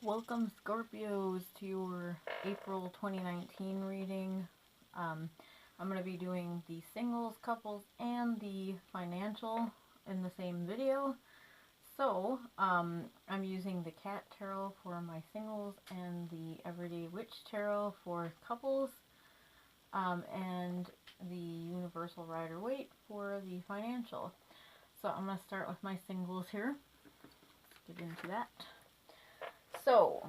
Welcome, Scorpios, to your April 2019 reading. Um, I'm going to be doing the singles, couples, and the financial in the same video. So, I'm using the Cat Tarot for my singles and the Everyday Witch Tarot for couples, and the Universal Rider Waite for the financial. So, I'm going to start with my singles here. Let's get into that. So,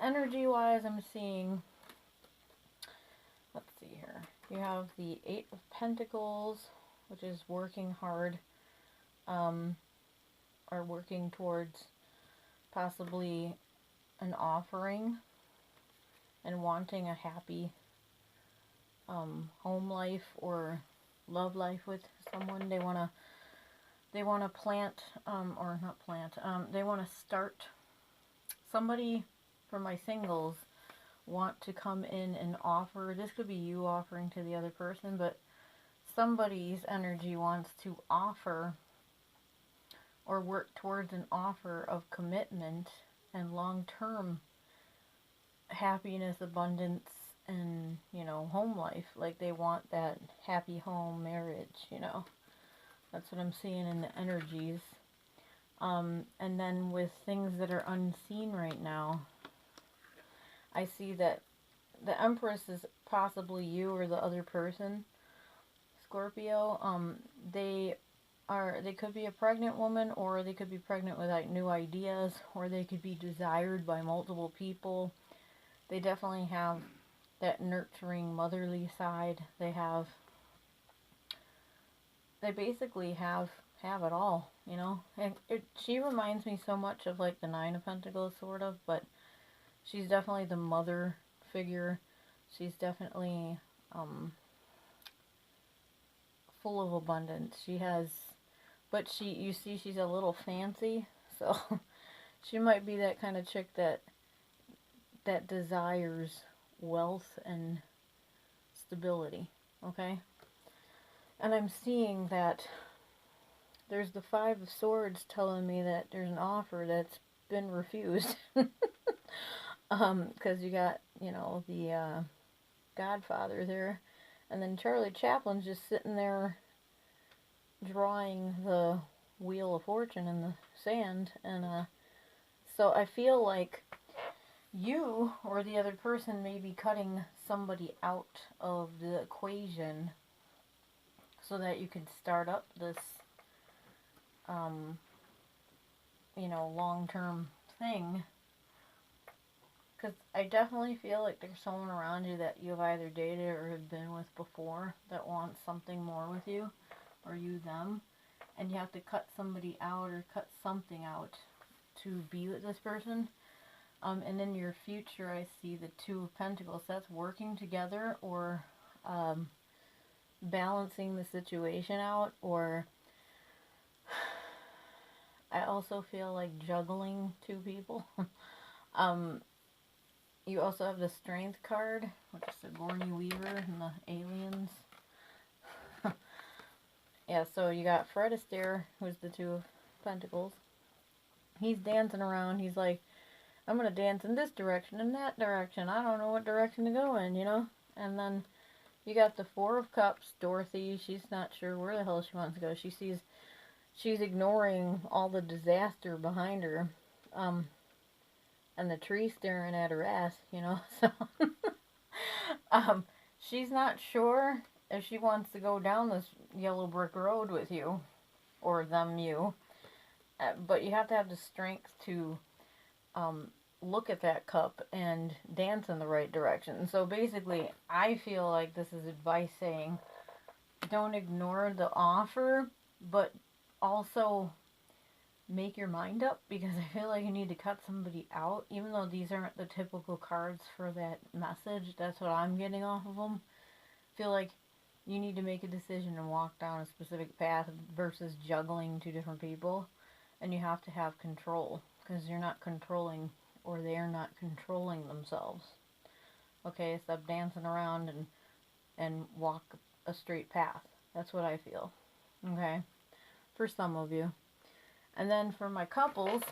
energy-wise, I'm seeing, let's see here, you have the Eight of Pentacles, which is working hard, or working towards possibly an offering and wanting a happy home life or love life with someone. They wanna plant, or not plant, they wanna start. Somebody, for my singles, want to come in and offer. This could be you offering to the other person, but somebody's energy wants to offer or work towards an offer of commitment and long-term happiness, abundance, and, home life. Like, they want that happy home marriage. That's what I'm seeing in the energies. And then with things that are unseen right now, I see that the Empress is possibly you or the other person, Scorpio. They could be a pregnant woman, or they could be pregnant with like new ideas, or they could be desired by multiple people. They definitely have that nurturing motherly side. They basically have it all, And she reminds me so much of like the Nine of Pentacles, sort of, but she's definitely the mother figure. She's definitely full of abundance. You see, she's a little fancy, so she might be that kind of chick that desires wealth and stability, okay? And I'm seeing that there's the Five of Swords telling me that there's an offer that's been refused. Because you got, the Godfather there, and then Charlie Chaplin's just sitting there drawing the Wheel of Fortune in the sand, and so I feel like you or the other person may be cutting somebody out of the equation so that you can start up this, long-term thing. Because I definitely feel like there's someone around you that you've either dated or have been with before that wants something more with you, or you them, and you have to cut somebody out or cut something out to be with this person. And in your future, I see the Two of Pentacles. That's working together, or balancing the situation out, or I also feel like juggling two people. You also have the Strength card, which is Sigourney Weaver and the aliens. Yeah, so you got Fred Astaire, who's the Two of Pentacles. He's dancing around. He's like, I'm going to dance in this direction and that direction. I don't know what direction to go in, And then you got the Four of Cups, Dorothy. She's not sure where the hell she wants to go. She's ignoring all the disaster behind her. And the tree staring at her ass, So, she's not sure if she wants to go down this yellow brick road with you, or you. But you have to have the strength to look at that cup and dance in the right direction. So basically, I feel like this is advice saying, don't ignore the offer, but also make your mind up, because I feel like you need to cut somebody out, even though these aren't the typical cards for that message. That's what I'm getting off of them. I feel like you need to make a decision and walk down a specific path versus juggling two different people, and you have to have control, because you're not controlling, or they're not controlling themselves. Okay, stop dancing around and walk a straight path. That's what I feel. Okay, for some of you. And then for my couples,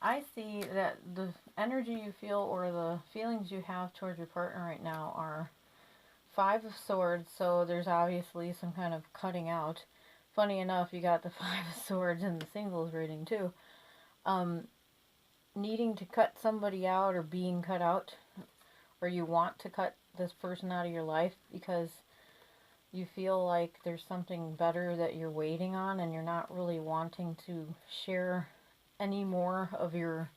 I see that the energy you feel or the feelings you have towards your partner right now are Five of Swords, so there's obviously some kind of cutting out. Funny enough, you got the Five of Swords in the singles reading too. Um, Needing to cut somebody out or being cut out, or you want to cut this person out of your life because you feel like there's something better that you're waiting on and you're not really wanting to share any more of your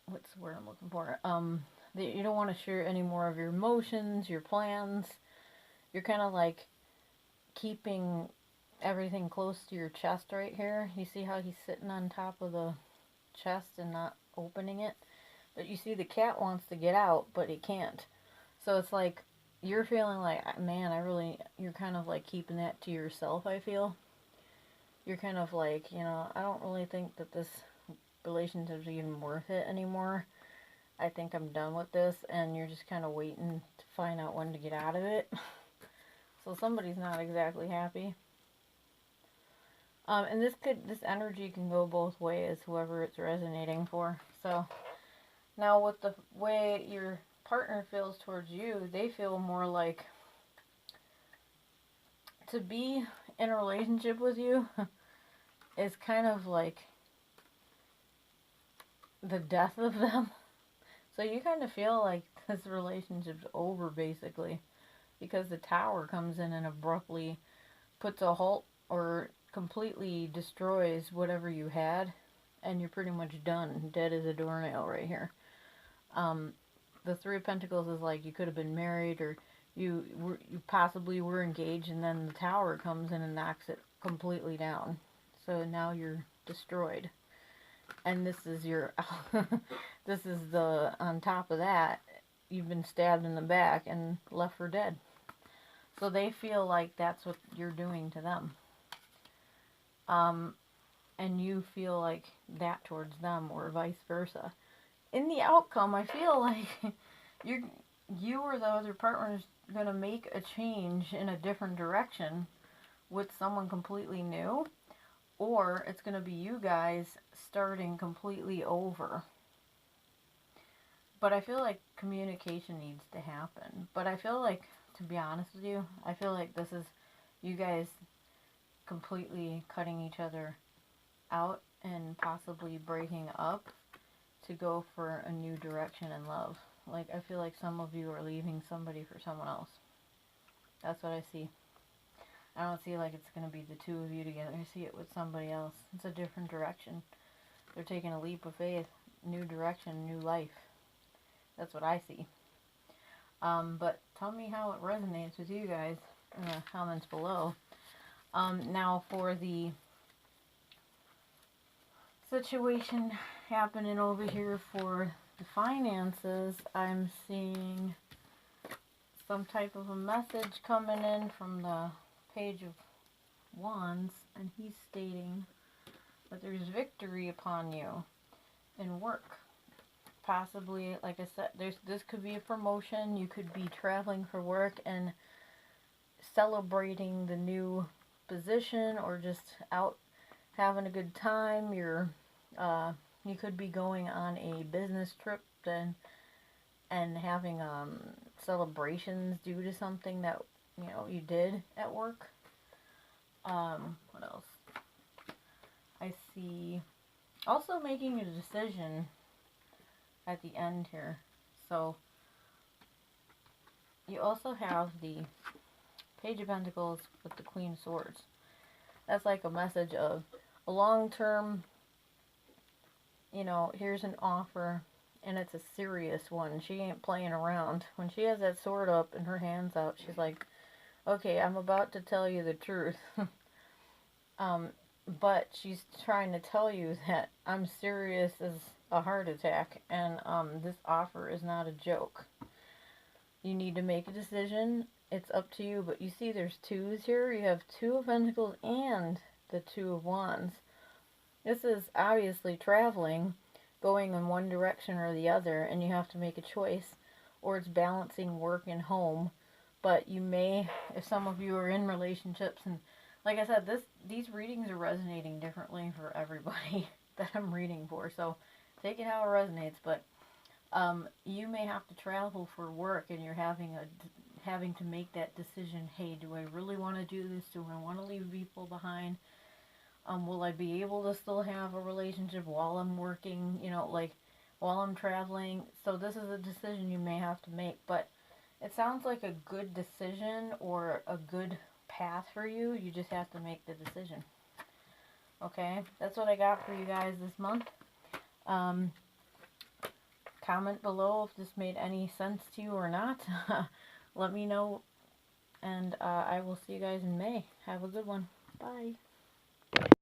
what's the word I'm looking for? That you don't want to share any more of your emotions, your plans. You're kind of like keeping everything close to your chest right here. You see how he's sitting on top of the chest and not opening it? But you see the cat wants to get out, but he can't. So it's like you're feeling like, man, you're kind of like keeping that to yourself, I feel. You're kind of like, I don't really think that this relationship's even worth it anymore. I think I'm done with this, and you're just kind of waiting to find out when to get out of it. So somebody's not exactly happy. And this energy can go both ways, whoever it's resonating for. So now with the way your partner feels towards you, they feel more like to be in a relationship with you is kind of like the death of them. So you kind of feel like this relationship's over basically because the Tower comes in and abruptly puts a halt or completely destroys whatever you had, and you're pretty much done, dead as a doornail right here. The Three of Pentacles is like you could have been married or you possibly were engaged, and then the Tower comes in and knocks it completely down. So now you're destroyed. And this is your this is the on top of that, you've been stabbed in the back and left for dead. So they feel like that's what you're doing to them. And you feel like that towards them, or vice versa. In the outcome, I feel like you or the other partner is going to make a change in a different direction with someone completely new, or it's going to be you guys starting completely over. But I feel like communication needs to happen. But I feel like, to be honest with you, I feel like this is you guys completely cutting each other out and possibly breaking up to go for a new direction in love. Like, I feel like some of you are leaving somebody for someone else. That's what I see. I don't see like it's going to be the two of you together. I see it with somebody else. It's a different direction. They're taking a leap of faith. New direction, new life. That's what I see. But tell me how it resonates with you guys in the comments below. Now for the situation happening over here for the finances, I'm seeing some type of a message coming in from the Page of Wands, and he's stating that there's victory upon you in work. Possibly, like I said, this could be a promotion. You could be traveling for work and celebrating the new position, or just out having a good time. You could be going on a business trip and having celebrations due to something that you did at work. What else? I see also making a decision at the end here. So you also have the Page of Pentacles with the Queen of Swords. That's like a message of a long-term, here's an offer, and it's a serious one. She ain't playing around. When she has that sword up and her hands out, she's like, okay, I'm about to tell you the truth. But she's trying to tell you that I'm serious as a heart attack, and this offer is not a joke. You need to make a decision. It's up to you, but you see there's twos here. You have Two of Pentacles and the Two of Wands. This is obviously traveling, going in one direction or the other, and you have to make a choice, or it's balancing work and home. But you may, if some of you are in relationships, and like I said, these readings are resonating differently for everybody that I'm reading for. So take it how it resonates. But you may have to travel for work, and you're having to make that decision. Hey, do I really want to do this? Do I want to leave people behind? Will I be able to still have a relationship while I'm working? You know, like while I'm traveling. So this is a decision you may have to make. But it sounds like a good decision or a good path for you. You just have to make the decision. Okay, that's what I got for you guys this month. Comment below if this made any sense to you or not. Let me know, and I will see you guys in May. Have a good one. Bye.